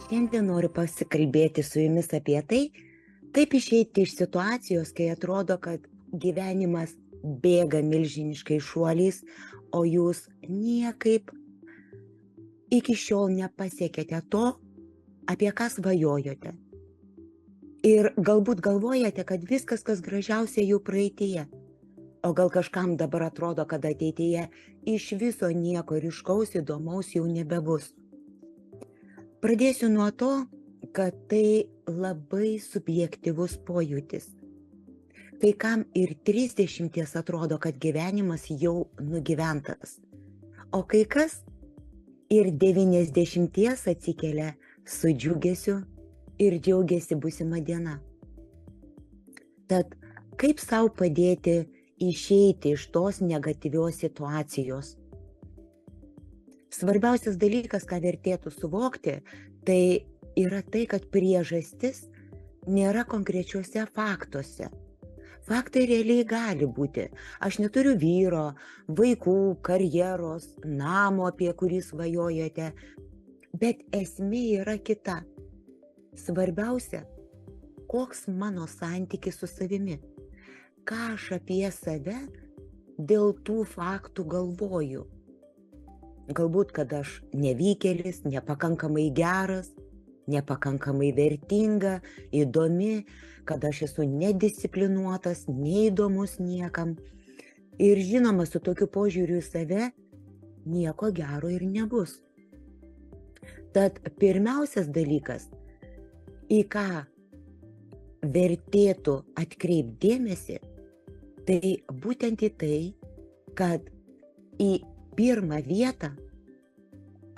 Šiandien noriu pasikalbėti su jumis apie tai, kaip išeiti iš situacijos, kai atrodo, kad gyvenimas bėga milžiniškai šuoliais, o jūs niekaip iki šiol nepasiekėte to, apie ką svajojote. Ir galbūt galvojate, kad viskas, kas gražiausia, jau praeityje. O gal kažkam dabar atrodo, kad ateityje iš viso nieko ryškaus įdomaus jau nebebus. Pradėsiu nuo to, kad tai labai subjektyvus pojūtis. Kai kam ir 30 atrodo, kad gyvenimas jau nugyventas, o kai kas ir 90 atsikelia su džiugesiu ir džiaugiasi būsima diena. Tad kaip sau padėti išeiti iš tos negatyvios situacijos? Svarbiausias dalykas, ką vertėtų suvokti, tai yra tai, kad priežastis nėra konkrečiuose faktuose. Faktai realiai gali būti. Aš neturiu vyro, vaikų, karjeros, namo, apie kurį svajojate, bet esmė yra kita. Svarbiausia, koks mano santykis su savimi, ką aš apie save dėl tų faktų galvoju. Galbūt, kad aš nevykėlis, nepakankamai geras, nepakankamai vertinga, įdomi, kad aš esu nedisciplinuotas, neįdomus niekam. Ir žinoma, su tokiu požiūriu į save nieko gero ir nebus. Tad pirmiausias dalykas, į ką vertėtų atkreipti dėmesį, tai būtent į tai, kad į pirmą vietą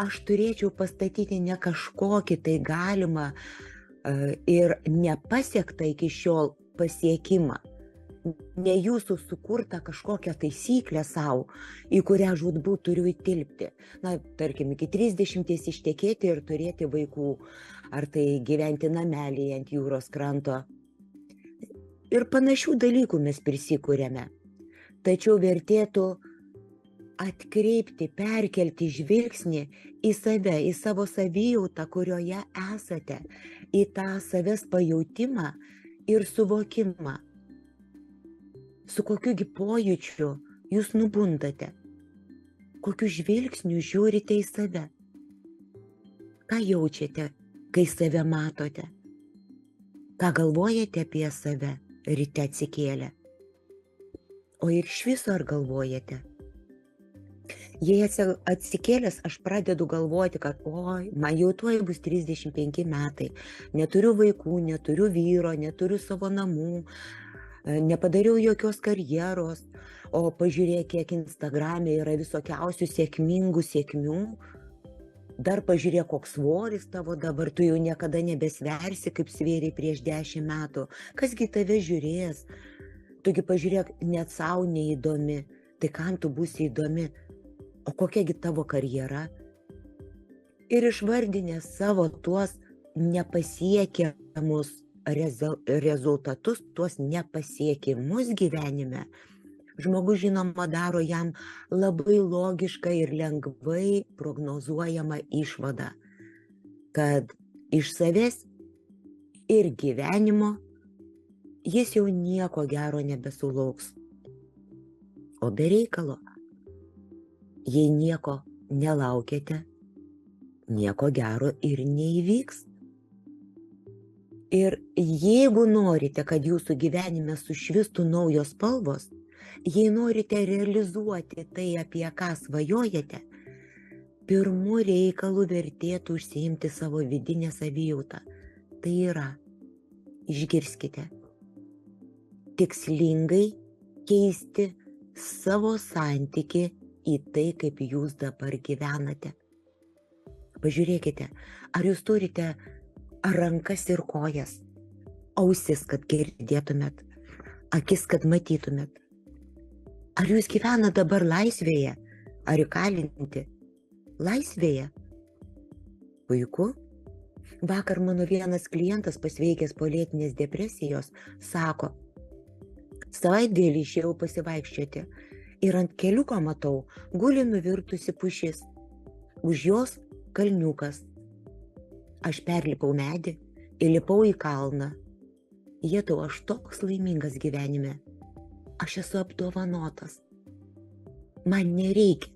aš turėčiau pastatyti ne kažkokį tai galimą ir nepasiektą iki šiol pasiekimą, ne jūsų sukurtą kažkokią taisyklę savo, į kurią žūtbūt turiu įtilpti. Na, tarkim, iki 30 ištekėti ir turėti vaikų, ar tai gyventi namelyje ant jūros kranto. Ir panašių dalykų mes prisikūrėme. Tačiau vertėtų atkreipti, perkelti žvilgsnį į save, į savo savijautą, kurioje esate, į tą savęs pajautimą ir suvokimą. Su kokiugi pojūčiu jūs nubundate, kokiu žvilgsniu žiūrite į save, ką jaučiate, kai save matote, ką galvojate apie save ryte atsikėlę, o ir iš viso ar galvojate. Jei atsikėlęs aš pradedu galvoti, kad man jau tuoj bus 35 metai, neturiu vaikų, neturiu vyro, neturiu savo namų, nepadariau jokios karjeros, o pažiūrėk, kiek Instagrame yra visokiausių sėkmingų sėkmių, dar pažiūrėk, koks svoris tavo dabar, tu jau niekada nebesversi, kaip svėriai prieš 10 metų, kasgi tave žiūrės, tugi pažiūrėk, net savo neįdomi, tai kam tu būsi įdomi? O kokiagi tavo karjera? Ir išvardinę savo tuos nepasiekiamus rezultatus, tuos nepasiekimus gyvenime, žmogus žinoma daro jam labai logišką ir lengvai prognozuojamą išvadą, kad iš savęs ir gyvenimo jis jau nieko gero nebesulauks. O be reikalo, jei nieko nelaukėte, nieko gero ir neįvyks. Ir jeigu norite, kad jūsų gyvenime sušvistų naujos spalvos, jei norite realizuoti tai, apie ką svajojate, pirmu reikalu vertėtų užsiimti savo vidinę savijautą. Tai yra, išgirskite, tikslingai keisti savo santykį į tai, kaip jūs dabar gyvenate. Pažiūrėkite, ar jūs turite rankas ir kojas, ausis, kad girdėtumėt, akis, kad matytumėt. Ar jūs gyvenate dabar laisvėje, ar įkalinti? Laisvėje? Puiku. Vakar mano vienas klientas, pasveikęs po lėtinės depresijos, sako, savaitgalį išėjau pasivaikščioti ir ant keliuko matau, guli nuvirtusi pušis, už jos kalniukas. Aš perlipau medį, įlipau į kalną. Jetau, aš toks laimingas gyvenime. Aš esu apdovanotas. Man nereikia.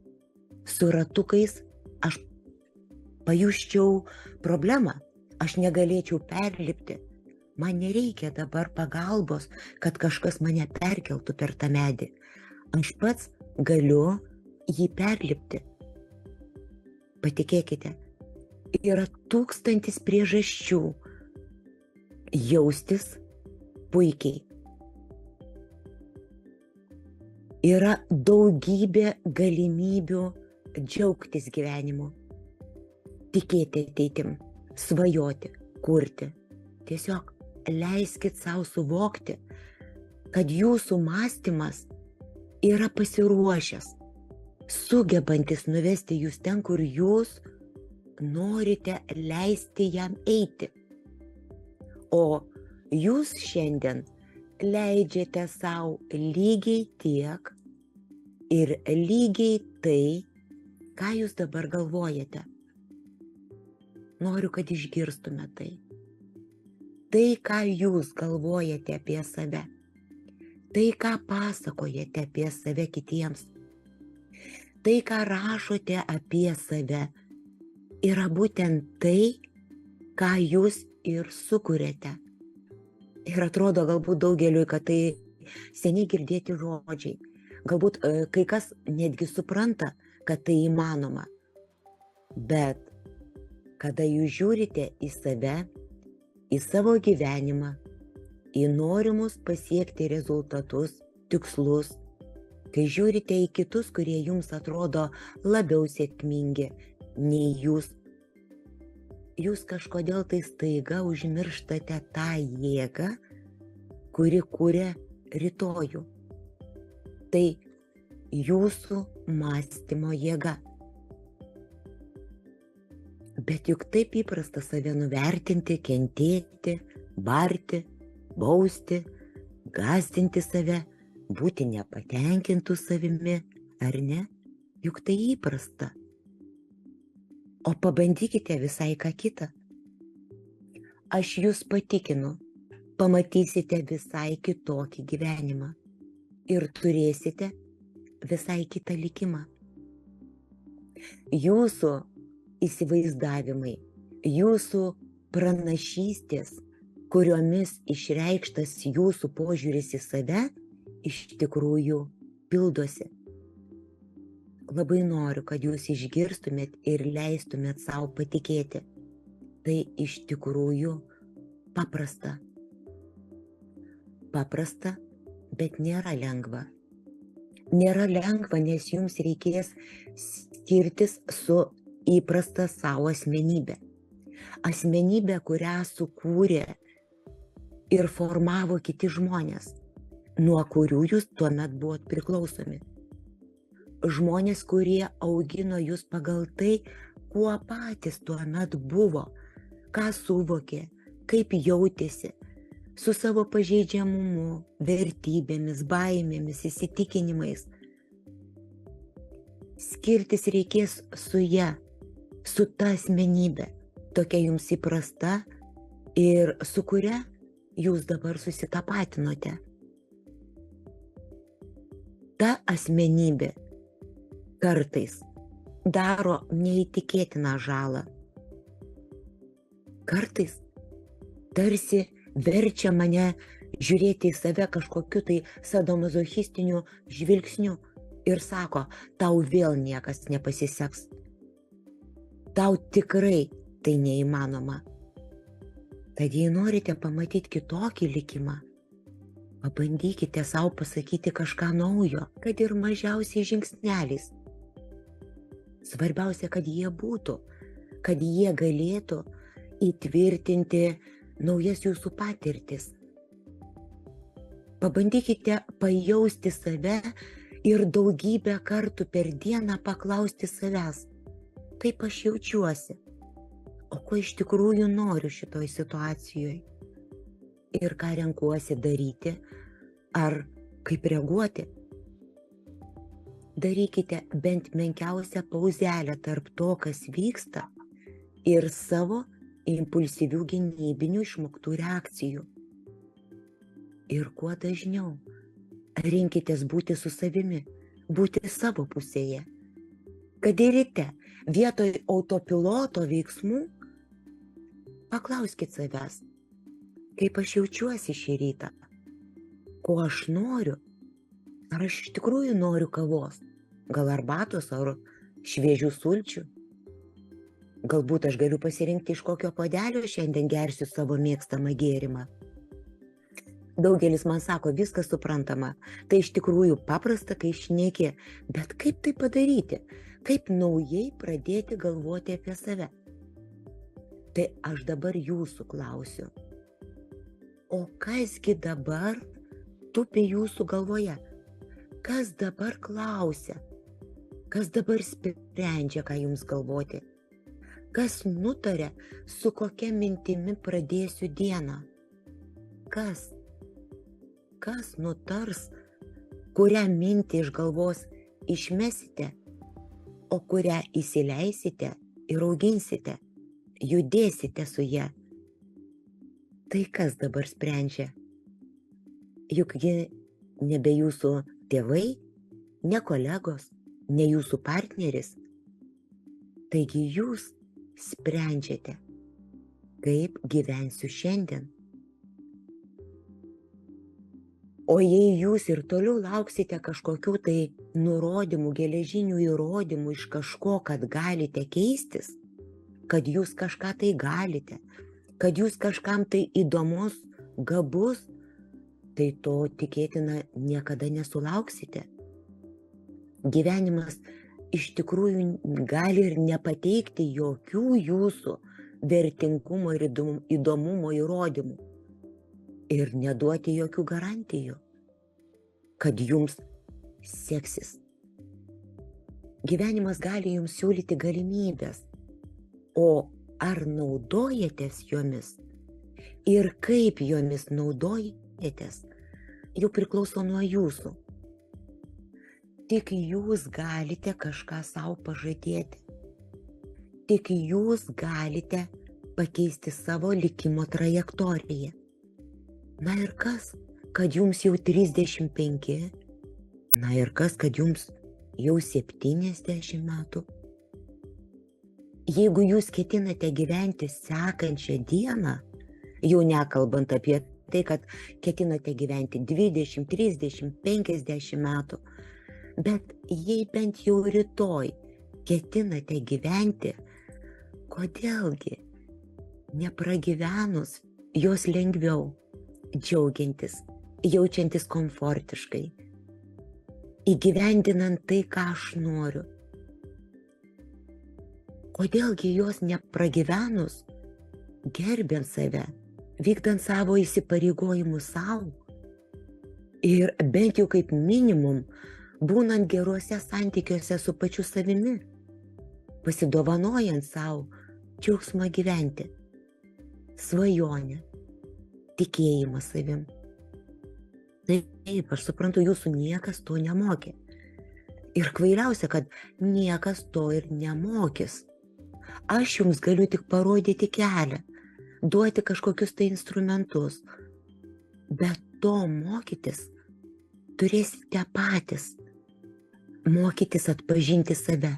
Su ratukais aš pajusčiau problemą. Aš negalėčiau perlipti. Man nereikia dabar pagalbos, kad kažkas mane perkeltų per tą medį. Aš pats galiu jį perlipti. Patikėkite, yra 1000 priežasčių jaustis puikiai. Yra daugybė galimybių džiaugtis gyvenimu, tikėti ateitim, svajoti, kurti. Tiesiog leiskit savo suvokti, kad jūsų mąstymas yra pasiruošęs, sugebantis nuvesti jūs ten, kur jūs norite leisti jam eiti. O jūs šiandien leidžiate savo lygiai tiek ir lygiai tai, ką jūs dabar galvojate. Noriu, kad išgirstume tai. Tai, ką jūs galvojate apie save. Tai, ką pasakojate apie save kitiems. Tai, ką rašote apie save, yra būtent tai, ką jūs ir sukuriate. Ir atrodo galbūt daugeliui, kad tai seniai girdėti žodžiai. Galbūt kai kas netgi supranta, kad tai įmanoma. Bet kada jūs žiūrite į save, į savo gyvenimą, į norimus pasiekti rezultatus, tikslus, kai žiūrite į kitus, kurie jums atrodo labiau sėkmingi nei jūs, jūs kažkodėl tai staiga užmirštate tą jėgą, kuri kuria rytojų. Tai jūsų mąstymo jėga. Bet juk taip įprasta save nuvertinti, kentėti, barti, bausti, gąsdinti save, būti nepatenkintų savimi, ar ne? Juk tai įprasta. O pabandykite visai ką kitą. Aš jūs patikinu, pamatysite visai kitokį gyvenimą ir turėsite visai kitą likimą. Jūsų įsivaizdavimai, jūsų pranašystės, kuriomis išreikštas jūsų požiūris į save, iš tikrųjų pildosi. Labai noriu, kad jūs išgirstumėt ir leistumėt savo patikėti. Tai iš tikrųjų paprasta. Paprasta, bet nėra lengva. Nėra lengva, nes jums reikės skirtis su įprasta savo asmenybė. Asmenybė, kurią sukūrė ir formavo kiti žmonės, nuo kurių jūs tuomet buvot priklausomi. Žmonės, kurie augino jūs pagal tai, kuo patys tuomet buvo, ką suvokė, kaip jautėsi, su savo pažeidžiamumu, vertybėmis, baimėmis, įsitikinimais. Skirtis reikės su ja, su ta asmenybė, tokia jums įprasta ir su kuria jūs dabar susitapatinote. Ta asmenybė kartais daro neįtikėtiną žalą. Kartais tarsi verčia mane žiūrėti į save kažkokiu tai sadomazochistiniu žvilgsniu ir sako, tau vėl niekas nepasiseks. Tau tikrai tai neįmanoma. Tad jei norite pamatyti kitokį likimą, pabandykite savo pasakyti kažką naujo, kad ir mažiausiai žingsneliais. Svarbiausia, kad jie būtų, kad jie galėtų įtvirtinti naujas jūsų patirtis. Pabandykite pajausti save ir daugybę kartų per dieną paklausti savęs, kaip aš jaučiuosi, o ko iš tikrųjų noriu šitoj situacijoje ir ką renkuosi daryti ar kaip reaguoti. Darykite bent menkiausią pauzelę tarp to, kas vyksta, ir savo impulsyvių gynybinių išmoktų reakcijų. Ir kuo dažniau rinkitės būti su savimi, būti savo pusėje. Kad ir ryte vietoj autopiloto veiksmų paklauskit savęs, kaip aš jaučiuosi šį rytą, ko aš noriu, ar aš iš tikrųjų noriu kavos, gal arbatos ar šviežių sulčių. Galbūt aš galiu pasirinkti, iš kokio puodelio šiandien gersiu savo mėgstamą gėrimą. Daugelis man sako, viskas suprantama, tai iš tikrųjų paprasta, kai šneki, bet kaip tai padaryti, kaip naujai pradėti galvoti apie save. Tai aš dabar jūsų klausiu, o kasgi dabar tupi jūsų galvoje? Kas dabar klausia? Kas dabar sprendžia, ką jums galvoti? Kas nutarė, su kokia mintimi pradėsiu dieną? Kas? Kas nutars, kurią mintį iš galvos išmesite, o kurią įsileisite ir auginsite, judėsite su ja? Tai kas dabar sprendžia? Juk ji nebe jūsų tėvai, ne kolegos, ne jūsų partneris. Taigi jūs sprendžiate, kaip gyvensiu šiandien. O jei jūs ir toliau lauksite kažkokių tai nurodymų, geležinių įrodymų iš kažko, kad galite keistis, kad jūs kažką tai galite, kad jūs kažkam tai įdomus, gabus, tai to tikėtina niekada nesulauksite. Gyvenimas iš tikrųjų gali ir nepateikti jokių jūsų vertingumo ir įdomumo įrodymų ir neduoti jokių garantijų, kad jums seksis. Gyvenimas gali jums siūlyti galimybės, o ar naudojatės jomis ir kaip jomis naudojatės, jau priklauso nuo jūsų. Tik jūs galite kažką savo pažadėti. Tik jūs galite pakeisti savo likimo trajektoriją. Na ir kas, kad jums jau 35, na ir kas, kad jums jau 70 metų. Jeigu jūs ketinate gyventi sekančią dieną, jau nekalbant apie tai, kad ketinate gyventi 20, 30, 50 metų, bet jei bent jau rytoj ketinate gyventi, kodėlgi nepragyvenus jos lengviau, džiaugiantis, jaučiantis komfortiškai, įgyvendinant tai, ką aš noriu. Kodėlgi jos nepragyvenus, gerbiant save, vykdant savo įsipareigojimus savo ir bent jau kaip minimum būnant geruose santykiuose su pačiu savimi, pasidovanojant savo džiaugsmą gyventi, svajonę, tikėjimą savim. Taip, aš suprantu, jūsų niekas to nemokė. Ir kvailiausia, kad niekas to ir nemokys. Aš jums galiu tik parodyti kelią, duoti kažkokius tai instrumentus, bet to mokytis turėsite patys. Mokytis atpažinti save,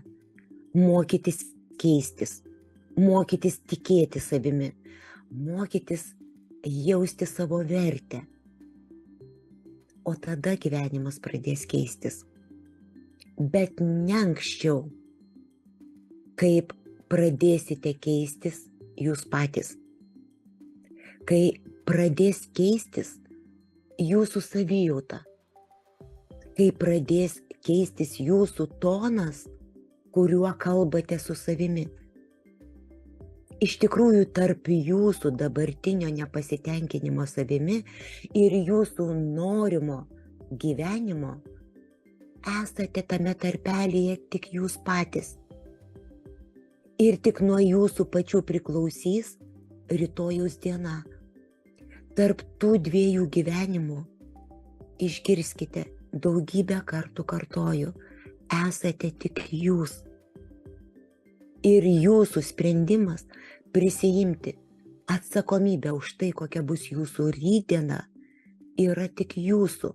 mokytis keistis, mokytis tikėti savimi, mokytis jausti savo vertę. O tada gyvenimas pradės keistis. Bet ne anksčiau, kaip pradėsite keistis jūs patys. Kai pradės keistis jūsų savijauta, kai pradės keistis jūsų tonas, kuriuo kalbate su savimi. Iš tikrųjų, tarp jūsų dabartinio nepasitenkinimo savimi ir jūsų norimo gyvenimo esate tame tarpelyje tik jūs patys. Ir tik nuo jūsų pačių priklausys rytojaus diena. Tarp tų dviejų gyvenimų išgirskite, daugybę kartų kartoju, esate tik jūs. Ir jūsų sprendimas Prisijimti atsakomybę už tai, kokia bus jūsų rytdiena, yra tik jūsų.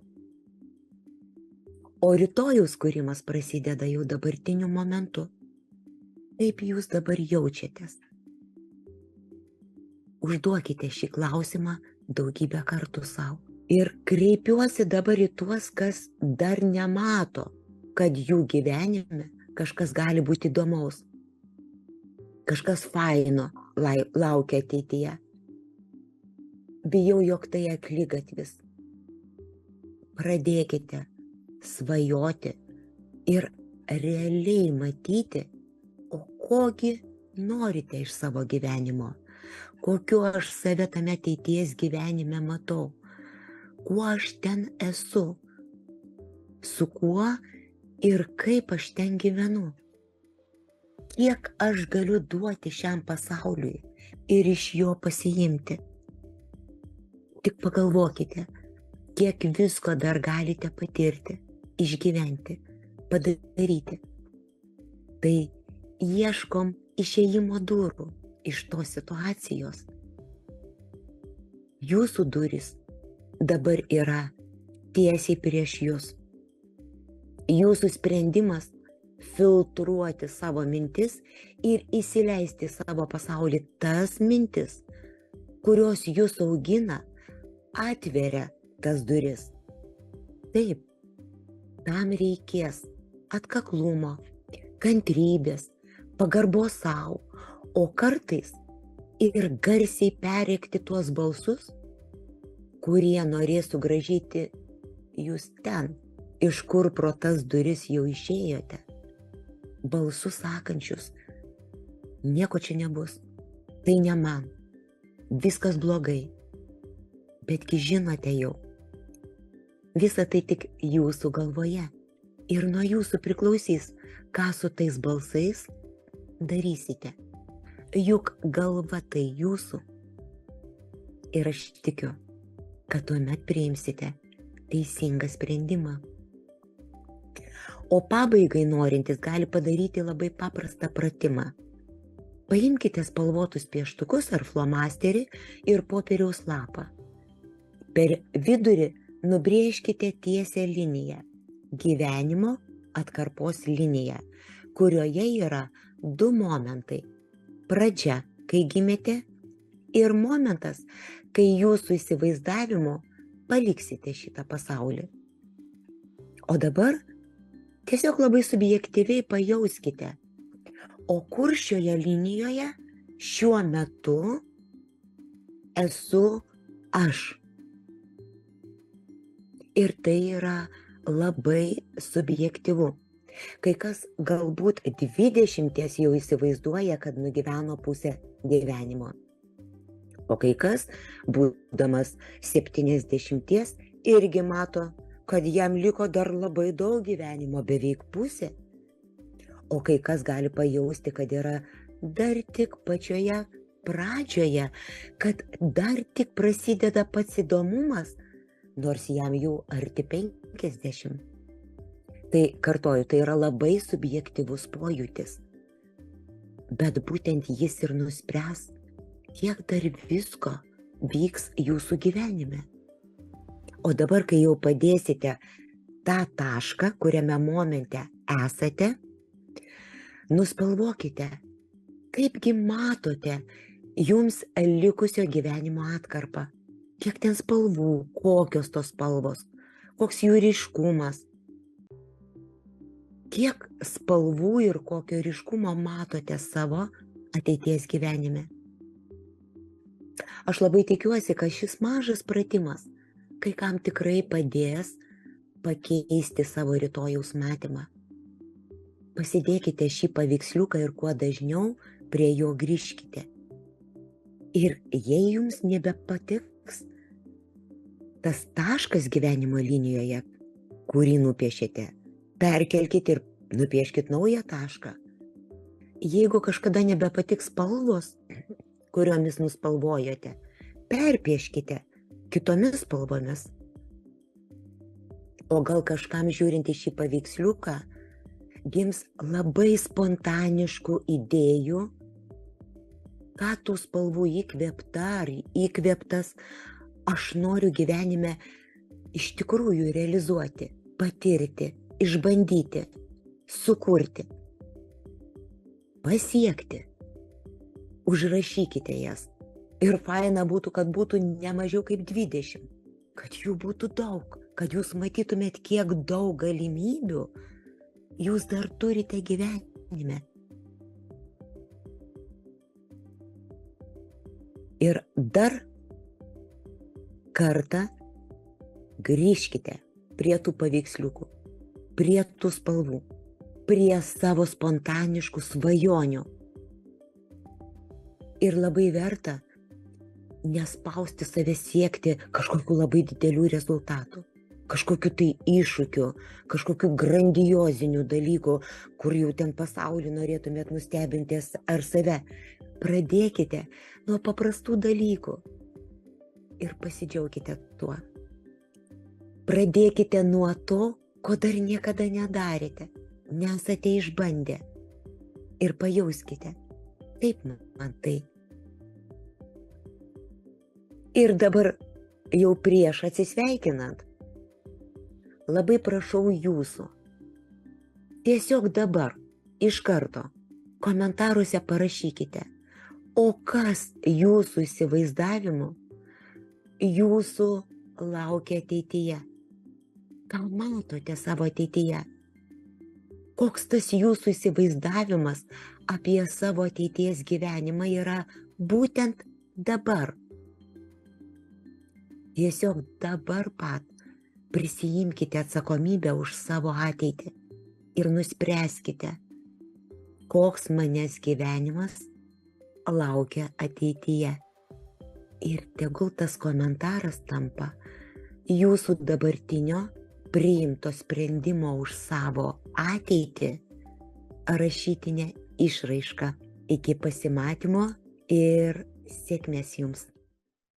O rytojaus kūrimas prasideda jau dabartiniu momentu. Kaip jūs dabar jaučiatės? Užduokite šį klausimą daugybę kartų savo. Ir kreipiuosi dabar į tuos, kas dar nemato, kad jų gyvenime kažkas gali būti įdomaus. Kažkas faino laukia ateityje. Bijau, jog tai akligatvis. Pradėkite svajoti ir realiai matyti, o kogi norite iš savo gyvenimo, kokiu aš save tame ateities gyvenime matau, kuo aš ten esu, su kuo ir kaip aš ten gyvenu, kiek aš galiu duoti šiam pasauliui ir iš jo pasiimti. Tik pagalvokite, kiek visko dar galite patirti, išgyventi, padaryti. Tai ieškom išėjimo durų iš tos situacijos. Jūsų durys dabar yra tiesiai prieš jūs. Jūsų sprendimas filtruoti savo mintis ir įsileisti savo pasaulį tas mintis, kurios jūs augina, atveria tas duris. Taip, tam reikės atkaklumo, kantrybės, pagarbos savo, o kartais ir garsiai perrėkti tuos balsus, kurie norės sugrąžyti jūs ten, iš kur pro tas duris jau išėjote. Balsus sakančius, nieko čia nebus, tai ne man, viskas blogai, betgi žinote jau. Visa tai tik jūsų galvoje ir nuo jūsų priklausys, ką su tais balsais darysite. Juk galva tai jūsų. Ir aš tikiu, kad tuomet priimsite teisingą sprendimą. O pabaigai norintis gali padaryti labai paprastą pratimą. Paimkite spalvotus pieštukus ar flomasterį ir popieriaus lapą. Per vidurį nubrėžkite tiesią liniją, gyvenimo atkarpos liniją, kurioje yra du momentai. Pradžia, kai gimėte, ir momentas, kai jūsų įsivaizdavimu paliksite šitą pasaulį. O dabar tiesiog labai subjektyviai pajauskite, o kur šioje linijoje šiuo metu esu aš. Ir tai yra labai subjektyvu. Kai kas galbūt 20 jau įsivaizduoja, kad nugyveno pusę gyvenimo. O kai kas, būdamas 70, irgi mato, kad jam liko dar labai daug gyvenimo, beveik pusė. O kai kas gali pajausti, kad yra dar tik pačioje pradžioje, kad dar tik prasideda pats įdomumas, nors jam jau arti 50. Tai kartoju, tai yra labai subjektyvus pojūtis. Bet būtent jis ir nuspręs, kiek dar visko vyks jūsų gyvenime. O dabar, kai jau padėsite tą tašką, kuriame momente esate, nuspalvokite, kaipgi matote jums likusio gyvenimo atkarpą. Kiek ten spalvų, kokios tos spalvos, koks jų ryškumas. Kiek spalvų ir kokio ryškumo matote savo ateities gyvenime. Aš labai tikiuosi, kad šis mažas pratimas kai kam tikrai padės pakeisti savo rytojaus matymą. Pasidėkite šį paveiksliuką ir kuo dažniau prie jo grįžkite. Ir jei jums nebepatiks tas taškas gyvenimo linijoje, kurį nupiešėte, perkelkite ir nupieškite naują tašką. Jeigu kažkada nebepatiks spalvos, kuriomis nuspalvojote, perpieškite kitomis spalvomis. O gal kažkam žiūrint į šį paveiksliuką, gims labai spontaniškų idėjų ką tų spalvų įkvėpta ar įkvėptas aš noriu gyvenime iš tikrųjų realizuoti, patirti, išbandyti, sukurti, pasiekti. Užrašykite jas. Ir faina būtų, kad būtų ne mažiau kaip 20, kad jų būtų daug, kad jūs matytumėt, kiek daug galimybių jūs dar turite gyvenime. Ir dar kartą grįžkite prie tų paveiksliukų, prie tų spalvų, prie savo spontaniškų svajonių. Ir labai verta nespausti save siekti kažkokių labai didelių rezultatų, kažkokių tai iššūkių, kažkokių grandiozinių dalykų, kur jau ten pasaulį norėtumėt nustebinti ar save. Pradėkite nuo paprastų dalykų ir pasidžiaukite tuo. Pradėkite nuo to, ko dar niekada nedarėte, nesate išbandę. Ir pajauskite, taip man tai. Ir dabar jau prieš atsisveikinant, labai prašau jūsų, tiesiog dabar, iš karto, komentaruose parašykite, o kas jūsų įsivaizdavimu jūsų laukia ateityje. Ką matote savo ateityje? Koks tas jūsų įsivaizdavimas apie savo ateities gyvenimą yra būtent dabar? Tiesiog dabar pat prisiimkite atsakomybę už savo ateitį ir nuspręskite, koks manęs gyvenimas laukia ateityje. Ir tegul tas komentaras tampa jūsų dabartinio priimto sprendimo už savo ateitį rašytinė išraiška. Iki pasimatymo ir sėkmės jums.